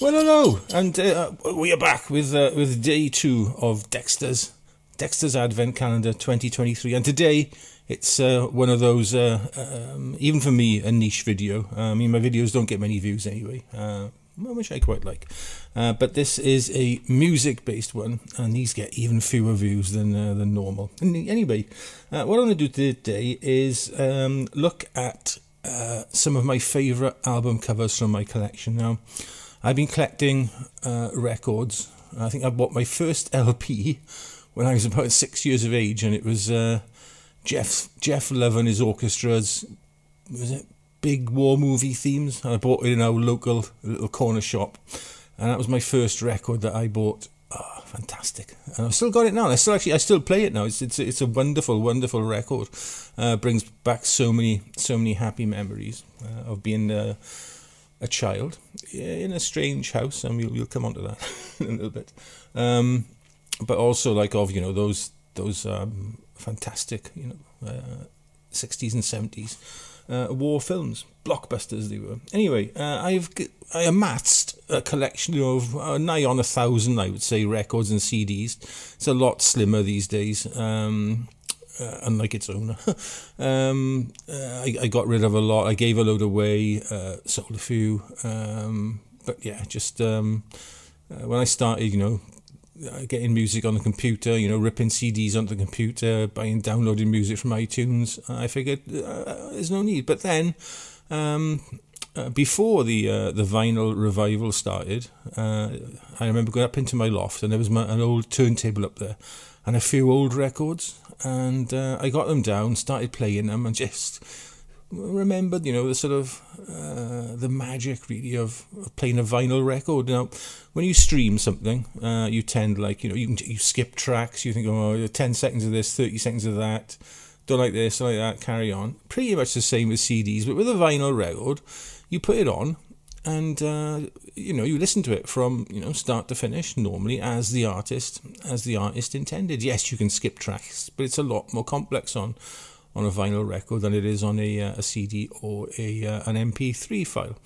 Well, hello, and we are back with day 2 of Dexter's Advent Calendar 2023, and today it's one of those, even for me, a niche video. I mean, my videos don't get many views anyway, which I quite like, but this is a music-based one, and these get even fewer views than normal. Anyway, what I'm going to do today is look at some of my favourite album covers from my collection. Now, I've been collecting records. I think I bought my first LP when I was about 6 years of age, and it was Jeff Love and his orchestra's, was it big war movie themes? I bought it in our local little corner shop, and that was my first record that I bought. Oh, fantastic! And I've still got it now. I still play it now. It's a wonderful record. Brings back so many happy memories of being a child in a strange house, and we'll come on to that in a little bit. But also like of those fantastic 60s and 70s war films, blockbusters they were. Anyway, I amassed a collection of nigh on 1,000, I would say, records and CDs. It's a lot slimmer these days. Unlike its owner. I got rid of a lot. I gave a load away, sold a few. But yeah, just when I started, getting music on the computer, ripping CDs onto the computer, downloading music from iTunes, I figured there's no need. But then, before the vinyl revival started, I remember going up into my loft, and there was an old turntable up there, and a few old records, and I got them down, started playing them, and just remembered, the sort of the magic really of playing a vinyl record. Now, when you stream something, you tend you skip tracks. You think, oh, 10 seconds of this, 30 seconds of that. Don't like this, don't like that. Carry on. Pretty much the same with CDs, but with a vinyl record, you put it on, and you listen to it from start to finish, normally as the artist intended. Yes, you can skip tracks, but it's a lot more complex on a vinyl record than it is on a CD or an MP3 file.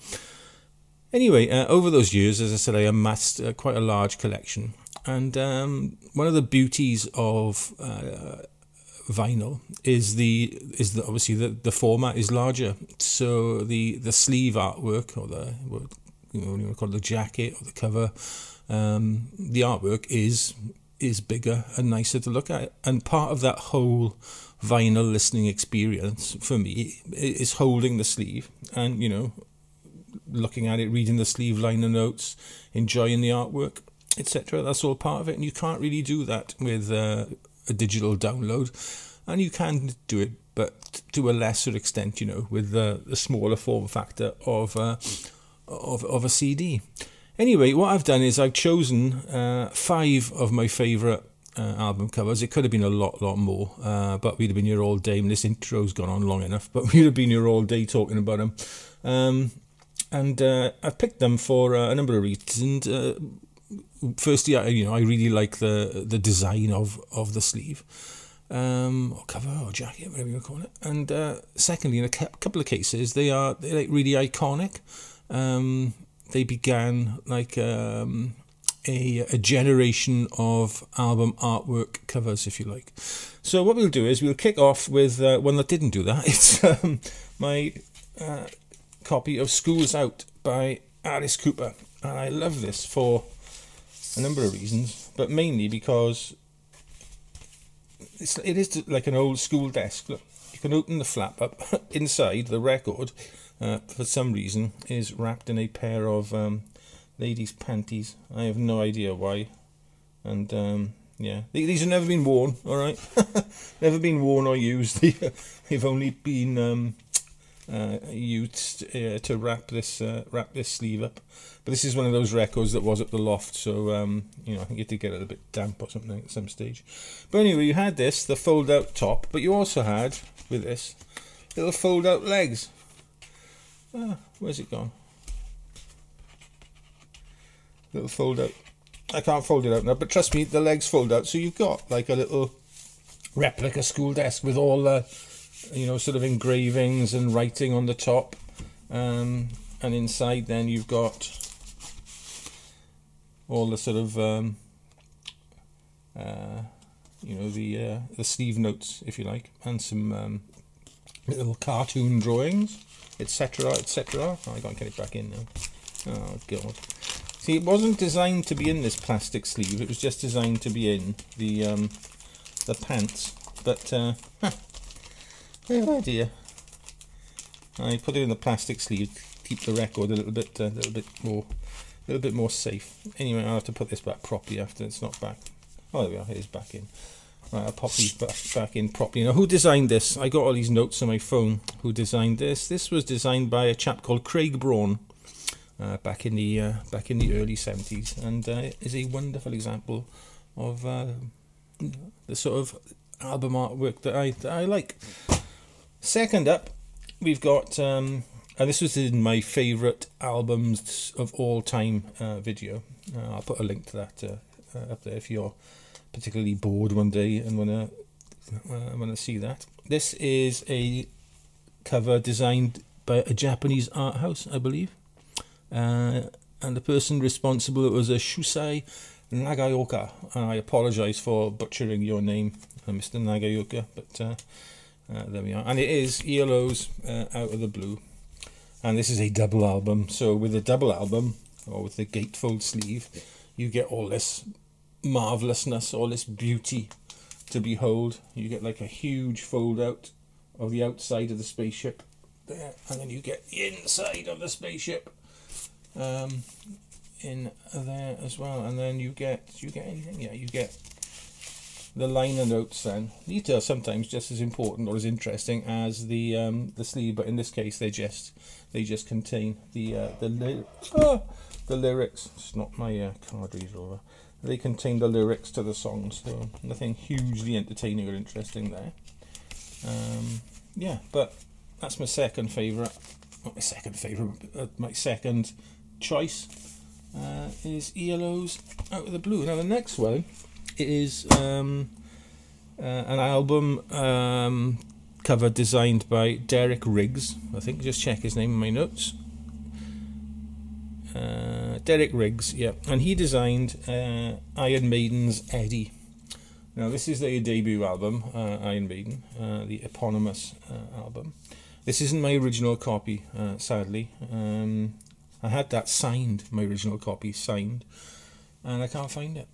Anyway, over those years, as I said, I amassed quite a large collection, and one of the beauties of vinyl is obviously the format is larger, so the sleeve artwork, or what you call it, the jacket or the cover, the artwork is bigger and nicer to look at, and part of that whole vinyl listening experience for me is holding the sleeve and looking at it, reading the sleeve liner notes, enjoying the artwork, etc. That's all part of it, and you can't really do that with a digital download, and you can do it, but to a lesser extent, with the smaller form factor of a CD. Anyway, what I've done is I've chosen 5 of my favourite album covers. It could have been a lot more, but we'd have been here all day, and this intro's gone on long enough, but we'd have been here all day talking about them. And I've picked them for a number of reasons. Firstly, I really like the design of the sleeve, or cover, or jacket, whatever you call it. And secondly, in a couple of cases, they're like really iconic. They began like a generation of album artwork covers, if you like. So what we'll do is we'll kick off with one that didn't do that. It's my copy of School's Out by Alice Cooper, and I love this for a number of reasons, but mainly because it is like an old school desk. Look, you can open the flap up. Inside, the record, for some reason, is wrapped in a pair of ladies' panties. I have no idea why, and yeah, these have never been worn. All right, never been worn or used. They've only been used to wrap this sleeve up. But this is one of those records that was at the loft, so I think it did get a little bit damp or something at some stage. But anyway, you had the fold-out top, but you also had, with this, little fold-out legs. Where's it gone? Little fold-out. I can't fold it out now, but trust me, the legs fold out, so you've got like a little replica school desk with all the sort of engravings and writing on the top, and inside then you've got all the sort of you know, the sleeve notes, if you like, and some little cartoon drawings, etc., etc. Oh, I can't get it back in now. Oh god! See, it wasn't designed to be in this plastic sleeve. It was just designed to be in the pants. But oh dear! I put it in the plastic sleeve to keep the record a little bit more safe. Anyway, I'll have to put this back properly after it's not back. Oh, there we are. It is back in. Right, I'll pop these back in properly. Now, who designed this? I got all these notes on my phone. Who designed this? This was designed by a chap called Craig Braun back in the early 70s, and is a wonderful example of the sort of album artwork that I like. Second up, we've got, and this was in my favourite albums of all time video. I'll put a link to that up there if you're particularly bored one day and want to see that. This is a cover designed by a Japanese art house, I believe, and the person responsible was a Shusai Nagaoka. I apologise for butchering your name, Mr. Nagaoka, but there we are. And it is ELO's Out of the Blue, and this is a double album. So with a double album, or with the gatefold sleeve, you get all this marvellousness, all this beauty to behold. You get like a huge fold out of the outside of the spaceship there, and then you get the inside of the spaceship in there as well, and then you get anything. Yeah, you get the liner notes. Then these are sometimes just as important or as interesting as the sleeve, but in this case they just contain the lyrics. It's not my card reader over. They contain the lyrics to the songs, so nothing hugely entertaining or interesting there. Yeah, but that's my second favourite. Not my second favourite, my second choice is ELO's Out of the Blue. Now the next one is an album cover designed by Derek Riggs. I think, just check his name in my notes. Derek Riggs, yeah, and he designed Iron Maiden's Eddie. Now this is their debut album, Iron Maiden, the eponymous album. This isn't my original copy, sadly. I had that signed, my original copy signed, and I can't find it.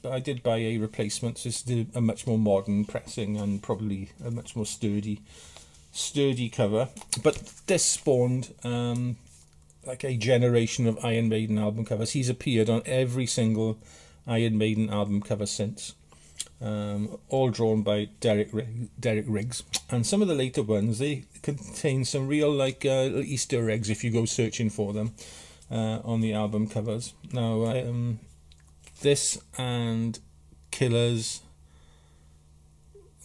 But I did buy a replacement. So this is a much more modern pressing and probably a much more sturdy cover. But this spawned like a generation of Iron Maiden album covers. He's appeared on every single Iron Maiden album cover since, all drawn by Derek Riggs. And some of the later ones, they contain some real like Easter eggs if you go searching for them on the album covers. Now this and Killers,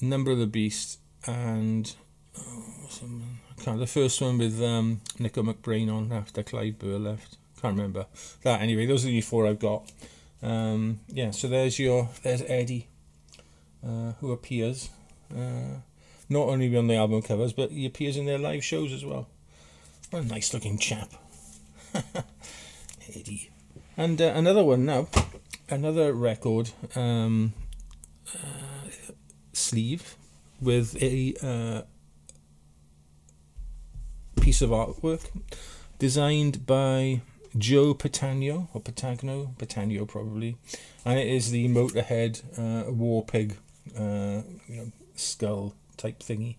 Number of the Beast, and the first one with Nico McBrain on after Clive Burr left. Can't remember that. Anyway, those are the four I've got. Yeah, so there's Eddie, who appears not only on the album covers, but he appears in their live shows as well. What a nice looking chap. Eddie. And another one now, another record sleeve with a piece of artwork designed by Joe Patagno, or Patagno probably, and it is the Motorhead War Pig skull type thingy,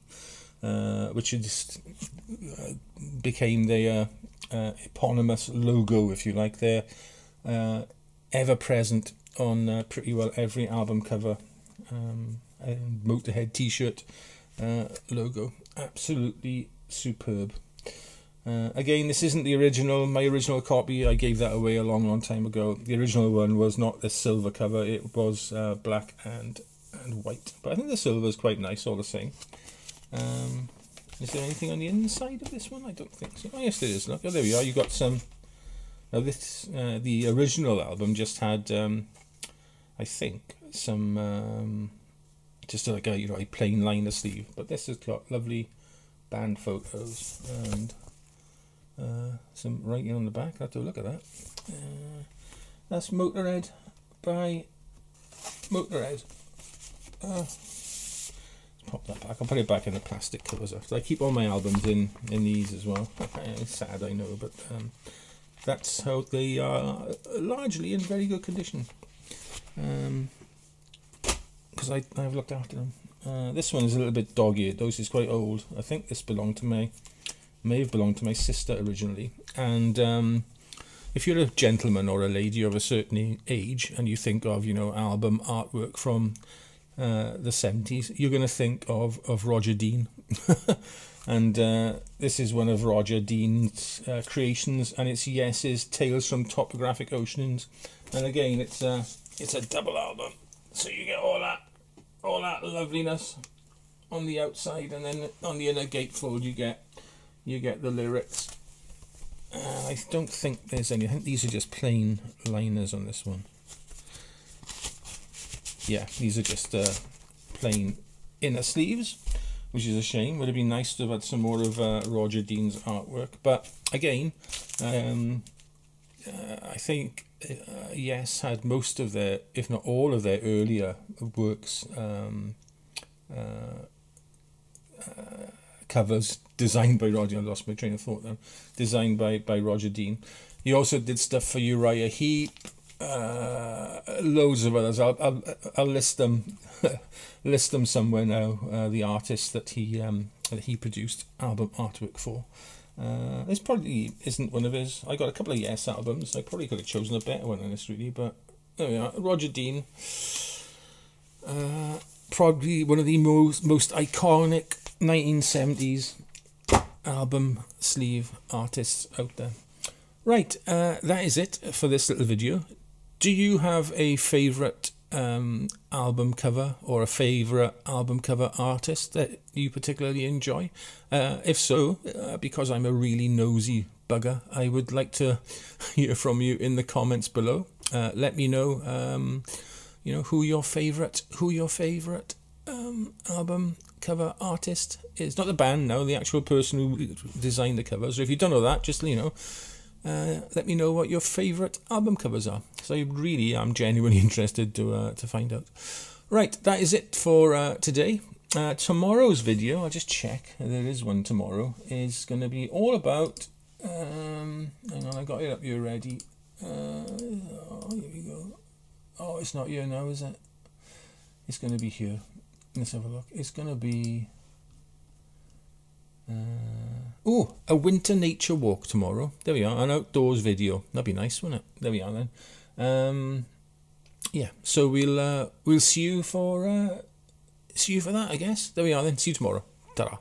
which just became their eponymous logo, if you like. They're ever present on pretty well every album cover, Motorhead t-shirt logo. Absolutely superb. Again, this isn't the original. My original copy, I gave that away a long time ago. The original one was not the silver cover, it was black and white, but I think the silver is quite nice all the same. Is there anything on the inside of this one? I don't think so. Oh yes, there is. Look, oh, there we are. You got some. Now this, the original album just had, I think, some just like a a plain liner sleeve, but this has got lovely band photos and some writing on the back. I have to look at that. That's Motorhead by Motorhead. Let's pop that back. I'll put it back in the plastic covers. I keep all my albums in these as well. It's sad, I know, but that's how they are, largely in very good condition. Because I've looked after them. This one is a little bit dog-eared. This is quite old. I think this may have belonged to my sister originally. And if you're a gentleman or a lady of a certain age and you think of, you know, album artwork from the 70s, you're going to think of Roger Dean. And this is one of Roger Dean's creations, and it's Yes's Tales from Topographic Oceans. And again, it's a double album, so you get all that loveliness on the outside, and then on the inner gatefold you get the lyrics. I don't think there's any. I think these are just plain liners on this one. Yeah, these are just plain inner sleeves, which is a shame. Would have been nice to have had some more of Roger Dean's artwork. But again, I think Yes had most of their, if not all of their earlier works, covers designed by Roger. I lost my train of thought then. Designed by Roger Dean. He also did stuff for Uriah Heep, loads of others. I'll list them list them somewhere now. The artists that he produced album artwork for. This probably isn't one of his. I got a couple of Yes albums. I probably could have chosen a better one than this, really, but there we are. Roger Dean, probably one of the most iconic 1970s album sleeve artists out there. Right, that is it for this little video. Do you have a favourite album cover or a favourite album cover artist that you particularly enjoy? If so, because I'm a really nosy bugger, I would like to hear from you in the comments below. Let me know, you know, who your favourite album cover artist is. Not the band, no, the actual person who designed the covers. So if you don't know that, just, you know, let me know what your favourite album covers are. So I really am genuinely interested to find out. Right, that is it for today. Tomorrow's video, I'll just check, there is one tomorrow, is going to be all about, hang on, I got it up here ready. Oh, here we go. Oh, it's not here now, is it? It's going to be here. Let's have a look. It's going to be... oh, a winter nature walk tomorrow. There we are, an outdoors video. That'd be nice, wouldn't it? There we are then. Yeah, so we'll see you for that, I guess. There we are then. See you tomorrow. Ta-ra.